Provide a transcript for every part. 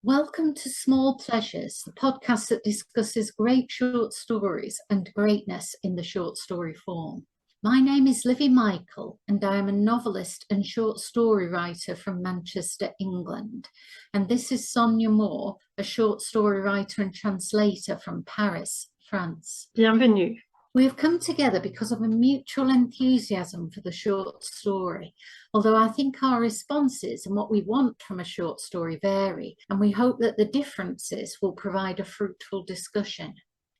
Welcome to Small Pleasures, the podcast that discusses great short stories and greatness in the short story form. My name is Livi Mikhail, and I am a novelist and short story writer from Manchester, England. And this is Sonya Moor, a short story writer and translator from Paris, France. Bienvenue. We have come together because of a mutual enthusiasm for the short story, although I think our responses and what we want from a short story vary, and we hope that the differences will provide a fruitful discussion.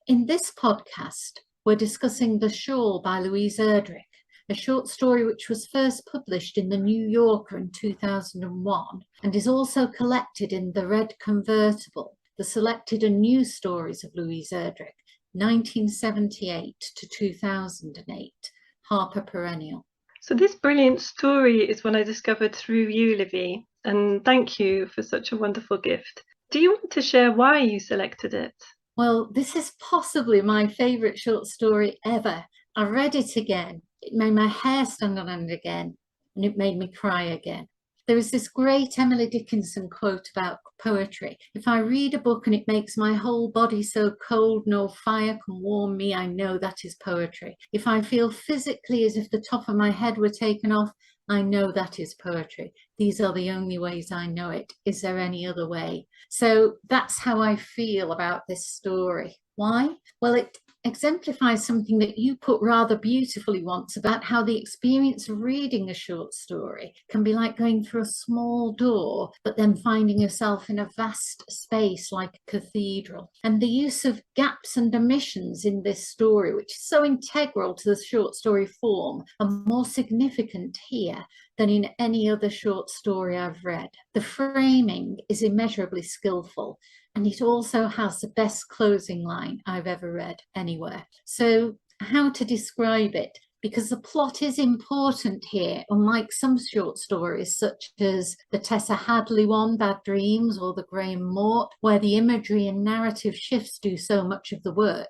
In this podcast, we're discussing The Shawl by Louise Erdrich, a short story which was first published in The New Yorker in 2001 and is also collected in The Red Convertible, the selected and new stories of Louise Erdrich, 1978 to 2008, Harper Perennial. So this brilliant story is one I discovered through you, Livi, and thank you for such a wonderful gift. Do you want to share why you selected it? Well, this is possibly my favourite short story ever. I read it again. It made my hair stand on end again, and it made me cry again. There is this great Emily Dickinson quote about poetry. If I read a book and it makes my whole body so cold, no fire can warm me, I know that is poetry. If I feel physically as if the top of my head were taken off, I know that is poetry. These are the only ways I know it. Is there any other way? So that's how I feel about this story. Why? Well, it exemplifies something that you put rather beautifully once about how the experience of reading a short story can be like going through a small door, but then finding yourself in a vast space like a cathedral. And the use of gaps and omissions in this story, which is so integral to the short story form, are more significant here than in any other short story I've read. The framing is immeasurably skillful, and it also has the best closing line I've ever read anywhere. So how to describe it? Because the plot is important here, unlike some short stories such as the Tessa Hadley one, Bad Dreams, or the Graham Moor, where the imagery and narrative shifts do so much of the work.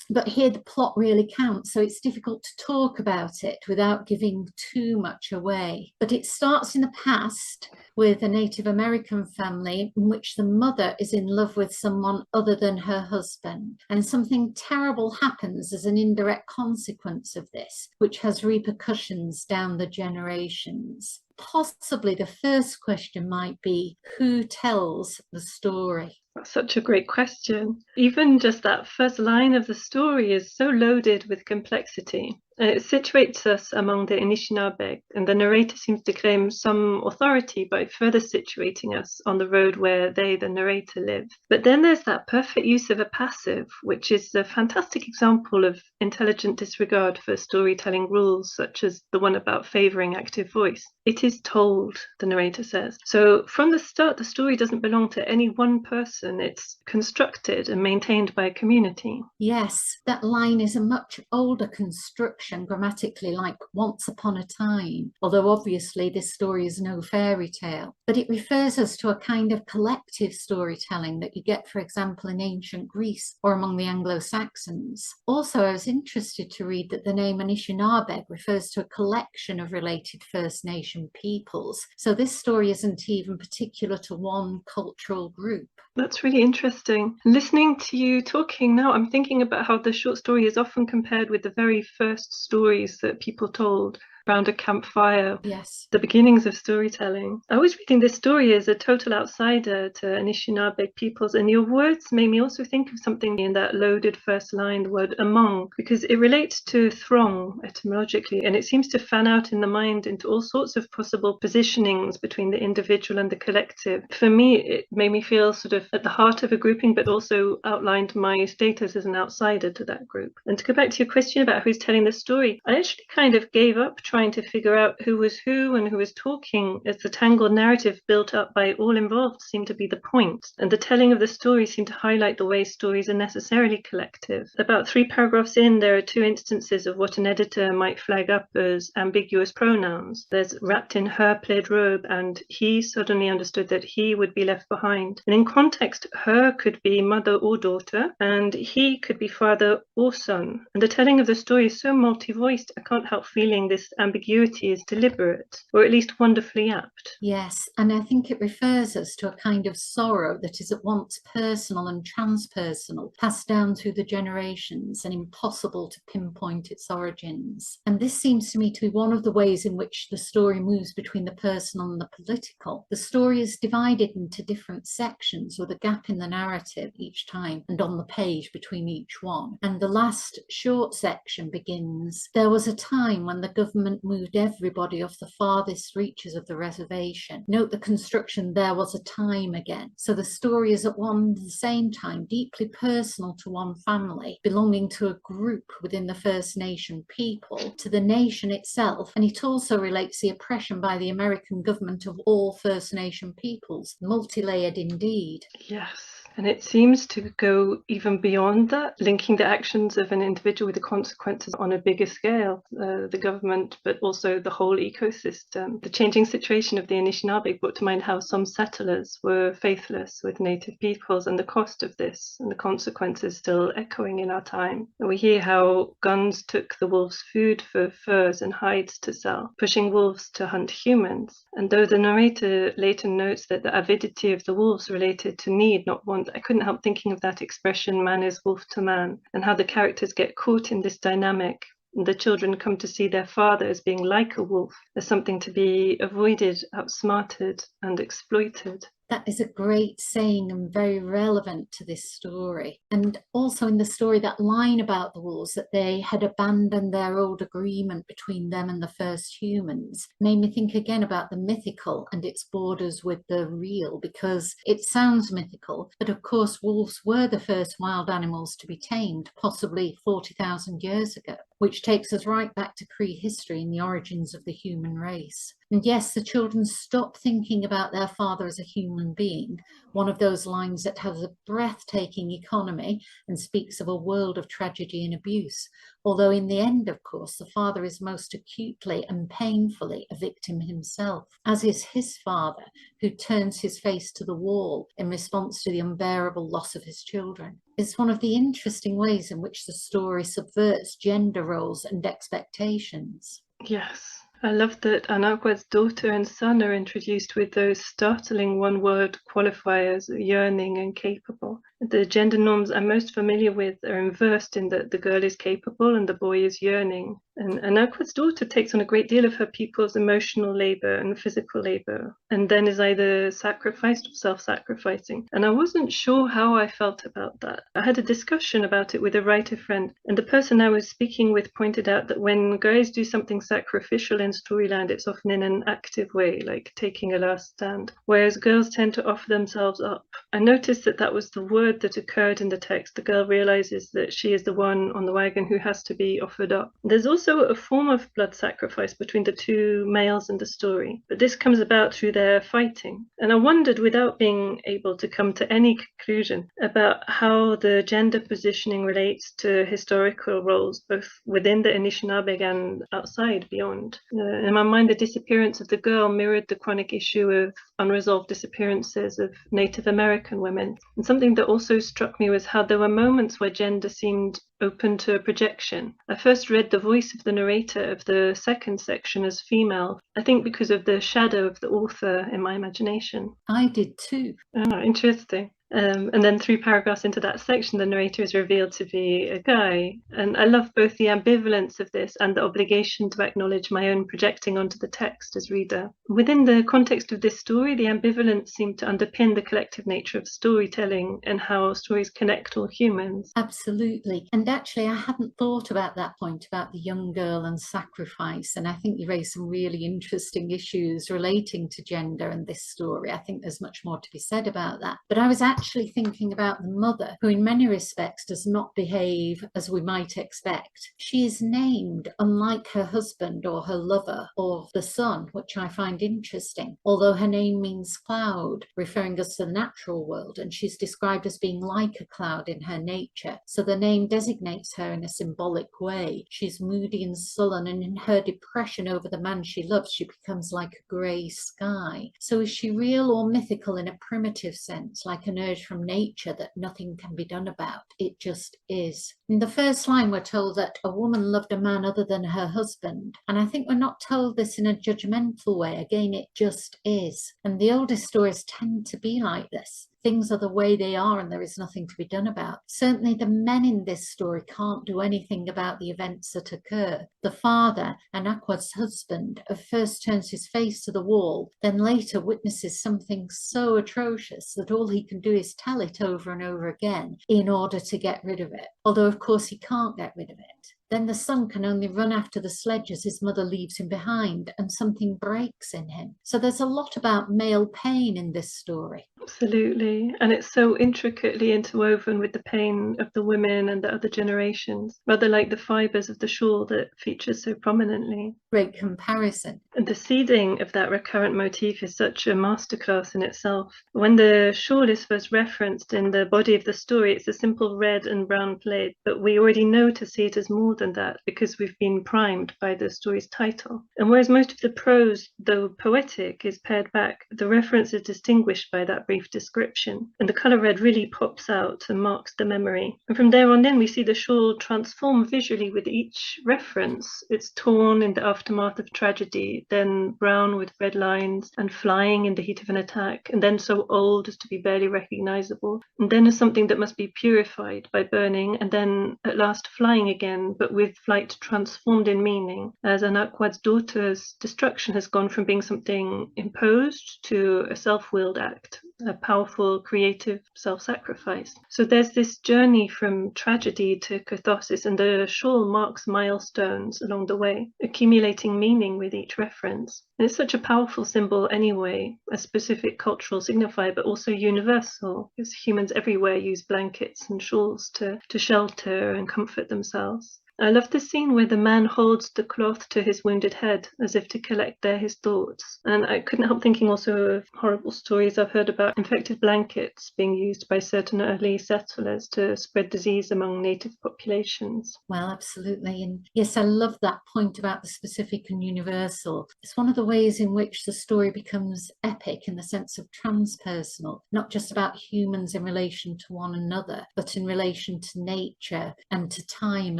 But here the plot really counts, so it's difficult to talk about it without giving too much away. But it starts in the past with a Native American family in which the mother is in love with someone other than her husband. And something terrible happens as an indirect consequence of this, which has repercussions down the generations. Possibly the first question might be, who tells the story? That's such a great question. Even just that first line of the story is so loaded with complexity. It situates us among the Anishinaabe, and the narrator seems to claim some authority by further situating us on the road where they, the narrator, live. But then there's that perfect use of a passive, which is a fantastic example of intelligent disregard for storytelling rules, such as the one about favouring active voice. It is told, the narrator says. So from the start, the story doesn't belong to any one person. It's constructed and maintained by a community. Yes, that line is a much older construction grammatically, like once upon a time, although obviously this story is no fairy tale. But it refers us to a kind of collective storytelling that you get, for example, in ancient Greece or among the Anglo-Saxons. Also, I was interested to read that the name Anishinaabe refers to a collection of related First Nation peoples. So this story isn't even particular to one cultural group. That's really interesting. Listening to you talking now, I'm thinking about how the short story is often compared with the very first stories that people told around a campfire. Yes. The beginnings of storytelling. I was reading this story as a total outsider to Anishinaabe peoples, and your words made me also think of something in that loaded first line, the word among, because it relates to throng etymologically, and it seems to fan out in the mind into all sorts of possible positionings between the individual and the collective. For me, it made me feel sort of at the heart of a grouping, but also outlined my status as an outsider to that group. And to go back to your question about who's telling the story, I actually kind of gave up trying to figure out who was who and who was talking, as the tangled narrative built up by all involved seemed to be the point. And the telling of the story seemed to highlight the way stories are necessarily collective. About 3 paragraphs in, there are 2 instances of what an editor might flag up as ambiguous pronouns. There's wrapped in her plaid robe, and he suddenly understood that he would be left behind. And in context, her could be mother or daughter, and he could be father or son. And the telling of the story is so multi-voiced, I can't help feeling this ambiguity is deliberate, or at least wonderfully apt. Yes, and I think it refers us to a kind of sorrow that is at once personal and transpersonal, passed down through the generations and impossible to pinpoint its origins. And this seems to me to be one of the ways in which the story moves between the personal and the political. The story is divided into different sections with a gap in the narrative each time and on the page between each one. And the last short section begins, "There was a time when the government moved everybody off the farthest reaches of the reservation." Note the construction, "there was a time" again. So the story is at one and the same time deeply personal to one family, belonging to a group within the First Nation people, to the nation itself, and it also relates the oppression by the American government of all First Nation peoples. Multi-layered indeed. Yes. And it seems to go even beyond that, linking the actions of an individual with the consequences on a bigger scale, the government, but also the whole ecosystem. The changing situation of the Anishinaabe brought to mind how some settlers were faithless with native peoples and the cost of this and the consequences still echoing in our time. And we hear how guns took the wolves' food for furs and hides to sell, pushing wolves to hunt humans. And though the narrator later notes that the avidity of the wolves related to need, not want, I couldn't help thinking of that expression, "man is wolf to man," and how the characters get caught in this dynamic. And the children come to see their father as being like a wolf, as something to be avoided, outsmarted, and exploited. That is a great saying and very relevant to this story. And also in the story, that line about the wolves, that they had abandoned their old agreement between them and the first humans, made me think again about the mythical and its borders with the real, because it sounds mythical, but of course wolves were the first wild animals to be tamed, possibly 40,000 years ago, which takes us right back to prehistory and the origins of the human race. And yes, the children stop thinking about their father as a human being, one of those lines that has a breathtaking economy and speaks of a world of tragedy and abuse. Although in the end, of course, the father is most acutely and painfully a victim himself, as is his father, who turns his face to the wall in response to the unbearable loss of his children. It's one of the interesting ways in which the story subverts gender roles and expectations. Yes. I love that Anagwa's daughter and son are introduced with those startling one-word qualifiers, yearning and capable. The gender norms I'm most familiar with are inversed in that the girl is capable and the boy is yearning. And Anagwa's daughter takes on a great deal of her people's emotional labor and physical labor, and then is either sacrificed or self-sacrificing. And I wasn't sure how I felt about that. I had a discussion about it with a writer friend, and the person I was speaking with pointed out that when guys do something sacrificial in Storyland, it's often in an active way, like taking a last stand, whereas girls tend to offer themselves up. I noticed that that was the word that occurred in the text. The girl realizes that she is the one on the wagon who has to be offered up. There's also a form of blood sacrifice between the two males in the story, but this comes about through their fighting. And I wondered, without being able to come to any conclusion, about how the gender positioning relates to historical roles, both within the Anishinaabe and outside, beyond. In my mind, the disappearance of the girl mirrored the chronic issue of unresolved disappearances of Native American women. And something that also struck me was how there were moments where gender seemed open to projection. I first read the voice of the narrator of the second section as female, I think because of the shadow of the author in my imagination. I did too. Oh, interesting. And then 3 paragraphs into that section, the narrator is revealed to be a guy. And I love both the ambivalence of this and the obligation to acknowledge my own projecting onto the text as reader. Within the context of this story, the ambivalence seemed to underpin the collective nature of storytelling and how stories connect all humans. Absolutely. And actually, I hadn't thought about that point about the young girl and sacrifice. And I think you raised some really interesting issues relating to gender in this story. I think there's much more to be said about that. But I was actually thinking about the mother, who in many respects does not behave as we might expect. She is named unlike her husband or her lover or the son, which I find interesting, although her name means cloud, referring us to the natural world, and she's described as being like a cloud in her nature. So the name designates her in a symbolic way. She's moody and sullen, and in her depression over the man she loves, she becomes like a grey sky. So is she real or mythical in a primitive sense, like an emerged from nature that nothing can be done about. It just is. In the first line, we're told that a woman loved a man other than her husband. And I think we're not told this in a judgmental way. Again, it just is. And the oldest stories tend to be like this. Things are the way they are and there is nothing to be done about. Certainly the men in this story can't do anything about the events that occur. The father, Anakwad's husband, at first turns his face to the wall, then later witnesses something so atrocious that all he can do is tell it over and over again in order to get rid of it. Although of course he can't get rid of it. Then the son can only run after the sledge as his mother leaves him behind, and something breaks in him. So there's a lot about male pain in this story. Absolutely. And it's so intricately interwoven with the pain of the women and the other generations, rather like the fibres of the shawl that features so prominently. Great comparison. And the seeding of that recurrent motif is such a masterclass in itself. When the shawl is first referenced in the body of the story, it's a simple red and brown plaid, but we already know to see it as more than that because we've been primed by the story's title. And whereas most of the prose, though poetic, is pared back, the reference is distinguished by that brief description, and the colour red really pops out and marks the memory. And from there on in, we see the shawl transform visually with each reference. It's torn in the aftermath of tragedy, then brown with red lines and flying in the heat of an attack, and then so old as to be barely recognisable, and then as something that must be purified by burning, and then at last flying again, but with flight transformed in meaning, as Anakwad's daughter's destruction has gone from being something imposed to a self-willed act, a powerful, creative self-sacrifice. So there's this journey from tragedy to catharsis, and the shawl marks milestones along the way, accumulating meaning with each reference. And it's such a powerful symbol anyway, a specific cultural signifier, but also universal, because humans everywhere use blankets and shawls to shelter and comfort themselves. I love the scene where the man holds the cloth to his wounded head as if to collect there his thoughts. And I couldn't help thinking also of horrible stories I've heard about infected blankets being used by certain early settlers to spread disease among native populations. Well, absolutely. And yes, I love that point about the specific and universal. It's one of the ways in which the story becomes epic in the sense of transpersonal, not just about humans in relation to one another, but in relation to nature and to time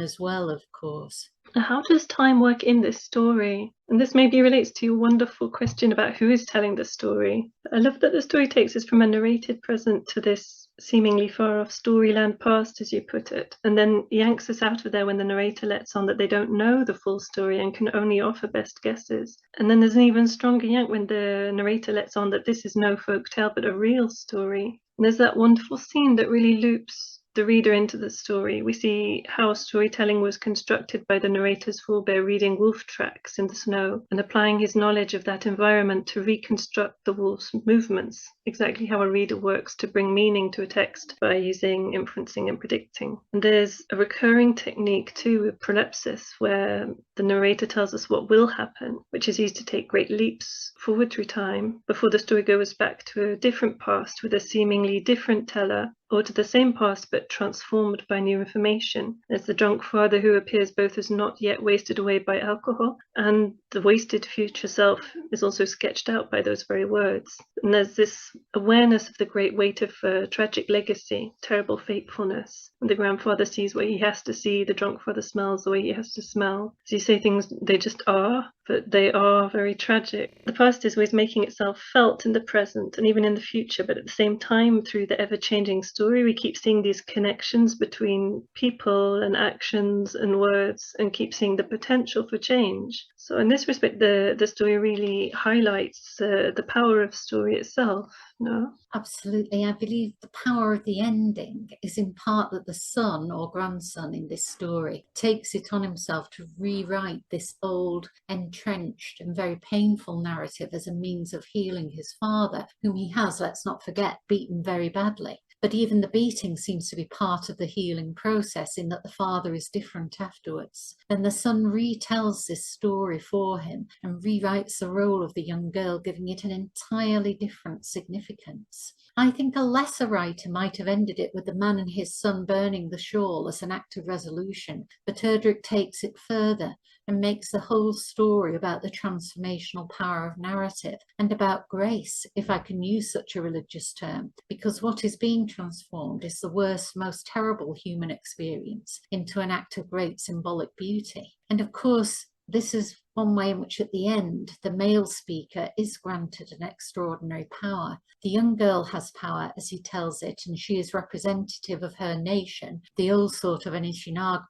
as well, of course. How does time work in this story? And this maybe relates to your wonderful question about who is telling the story. I love that the story takes us from a narrated present to this seemingly far-off storyland past, as you put it, and then yanks us out of there when the narrator lets on that they don't know the full story and can only offer best guesses. And then there's an even stronger yank when the narrator lets on that this is no folk tale but a real story. And there's that wonderful scene that really loops the reader into the story. We see how storytelling was constructed by the narrator's forebear reading wolf tracks in the snow and applying his knowledge of that environment to reconstruct the wolf's movements, exactly how a reader works to bring meaning to a text by using inferencing and predicting. And there's a recurring technique too with prolepsis, where the narrator tells us what will happen, which is used to take great leaps forward through time before the story goes back to a different past with a seemingly different teller, or to the same past but transformed by new information. There's the drunk father who appears both as not yet wasted away by alcohol, and the wasted future self is also sketched out by those very words. And there's this awareness of the great weight of tragic legacy, terrible fatefulness. And the grandfather sees what he has to see, the drunk father smells the way he has to smell. As you say, things, they just are, but they are very tragic. The past is always making itself felt in the present and even in the future, but at the same time, through the ever-changing story, we keep seeing these connections between people and actions and words, and keep seeing the potential for change. So in this respect, the story really highlights the power of story itself. No? Absolutely. I believe the power of the ending is in part that the son or grandson in this story takes it on himself to rewrite this old, entrenched and very painful narrative as a means of healing his father, whom he has, let's not forget, beaten very badly. But even the beating seems to be part of the healing process, in that the father is different afterwards. Then the son retells this story for him and rewrites the role of the young girl, giving it an entirely different significance. I think a lesser writer might have ended it with the man and his son burning the shawl as an act of resolution, but Erdrich takes it further and makes the whole story about the transformational power of narrative and about grace, if I can use such a religious term, because what is being transformed is the worst, most terrible human experience into an act of great symbolic beauty. And of course, this is one way in which at the end, the male speaker is granted an extraordinary power. The young girl has power, as he tells it, and she is representative of her nation, the old sort of Anishinaabe,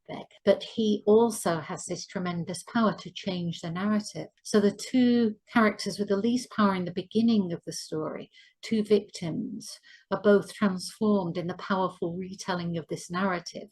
but he also has this tremendous power to change the narrative. So the two characters with the least power in the beginning of the story, two victims, are both transformed in the powerful retelling of this narrative,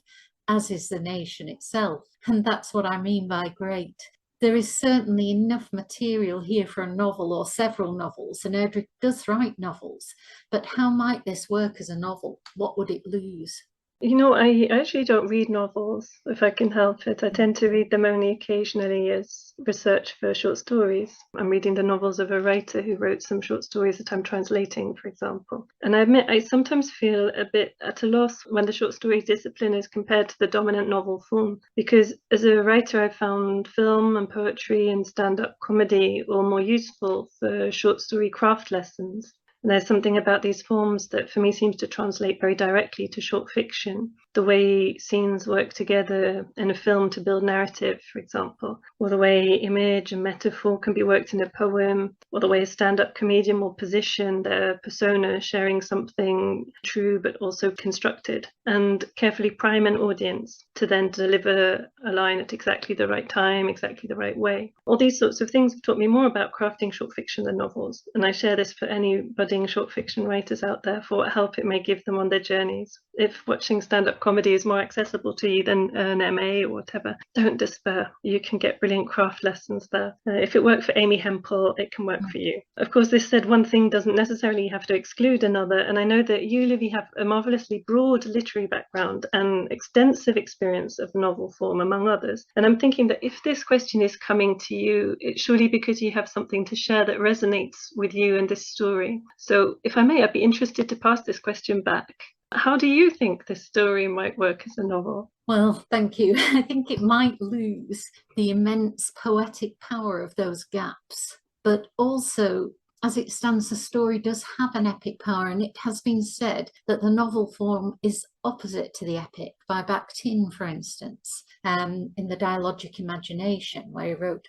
as is the nation itself. And that's what I mean by great. There is certainly enough material here for a novel or several novels, and Erdrich does write novels, but how might this work as a novel? What would it lose? You know, I actually don't read novels if I can help it. I tend to read them only occasionally as research for short stories. I'm reading the novels of a writer who wrote some short stories that I'm translating, for example. And I admit I sometimes feel a bit at a loss when the short story discipline is compared to the dominant novel form, because as a writer I found film and poetry and stand-up comedy all more useful for short story craft lessons. And there's something about these forms that for me seems to translate very directly to short fiction. The way scenes work together in a film to build narrative, for example, or the way image and metaphor can be worked in a poem, or the way a stand-up comedian will position their persona, sharing something true but also constructed, and carefully prime an audience to then deliver a line at exactly the right time, exactly the right way. All these sorts of things have taught me more about crafting short fiction than novels, and I share this for any budding short fiction writers out there for what help it may give them on their journeys. If watching stand-up comedy is more accessible to you than an MA or whatever, don't despair. You can get brilliant craft lessons there. If it worked for Amy Hempel, it can work for you. Of course, this said, one thing doesn't necessarily have to exclude another, and I know that you, Livi, have a marvellously broad literary background and extensive experience of novel form, among others. And I'm thinking that if this question is coming to you, it's surely because you have something to share that resonates with you and this story. So if I may, I'd be interested to pass this question back. How do you think this story might work as a novel? Well, thank you. I think it might lose the immense poetic power of those gaps, but also, as it stands, the story does have an epic power, and it has been said that the novel form is opposite to the epic by Bakhtin, for instance, in the Dialogic Imagination, where he wrote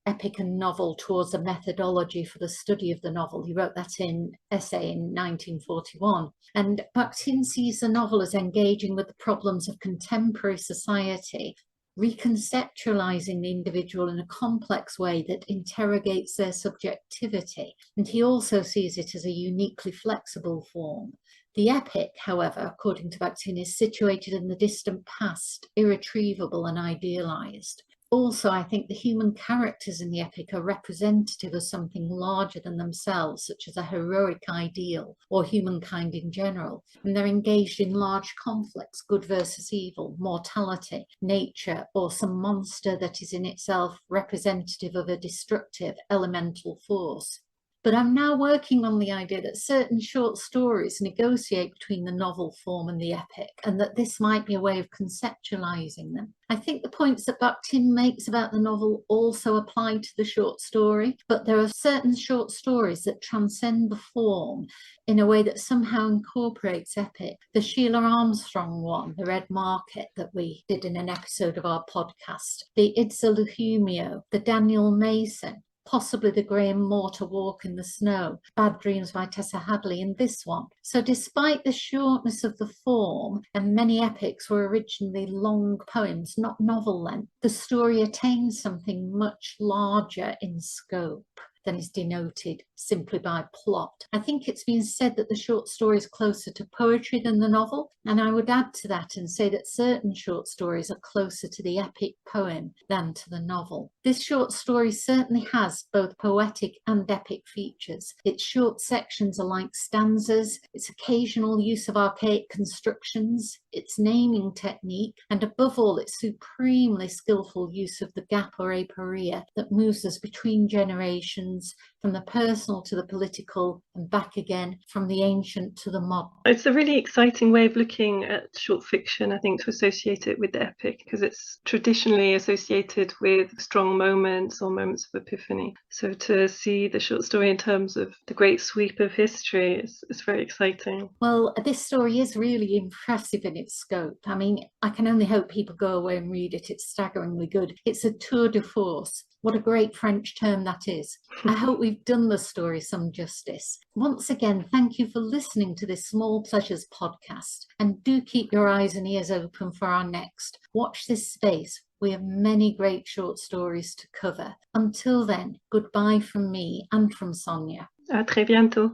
epic and novel towards a methodology for the study of the novel. He wrote that in essay in 1941. And Bakhtin sees the novel as engaging with the problems of contemporary society, reconceptualizing the individual in a complex way that interrogates their subjectivity. And he also sees it as a uniquely flexible form. The epic, however, according to Bakhtin, is situated in the distant past, irretrievable and idealized. Also, I think the human characters in the epic are representative of something larger than themselves, such as a heroic ideal or humankind in general. And they're engaged in large conflicts, good versus evil, mortality, nature, or some monster that is in itself representative of a destructive elemental force. But I'm now working on the idea that certain short stories negotiate between the novel form and the epic, and that this might be a way of conceptualizing them. I think the points that Bakhtin makes about the novel also apply to the short story, but there are certain short stories that transcend the form in a way that somehow incorporates epic. The Sheila Armstrong one, The Red Market, that we did in an episode of our podcast, the Idza Luhumio, the Daniel Mason, possibly the Graham Mortar Walk in the Snow, Bad Dreams by Tessa Hadley, and this one. So despite the shortness of the form, and many epics were originally long poems, not novel length, the story attains something much larger in scope than is denoted simply by plot. I think it's been said that the short story is closer to poetry than the novel, and I would add to that and say that certain short stories are closer to the epic poem than to the novel. This short story certainly has both poetic and epic features. Its short sections are like stanzas, its occasional use of archaic constructions, its naming technique, and above all, its supremely skillful use of the gap or aporia that moves us between generations, from the personal to the political, and back again from the ancient to the modern. It's a really exciting way of looking at short fiction, I think, to associate it with the epic, because it's traditionally associated with strong moments or moments of epiphany. So to see the short story in terms of the great sweep of history is very exciting. Well, this story is really impressive in its scope. I mean, I can only hope people go away and read it. It's staggeringly good. It's a tour de force. What a great French term that is. I hope we've done the story some justice. Once again, thank you for listening to this Small Pleasures podcast, and do keep your eyes and ears open for our next. Watch this space. We have many great short stories to cover. Until then, goodbye from me and from Sonya. À très bientôt.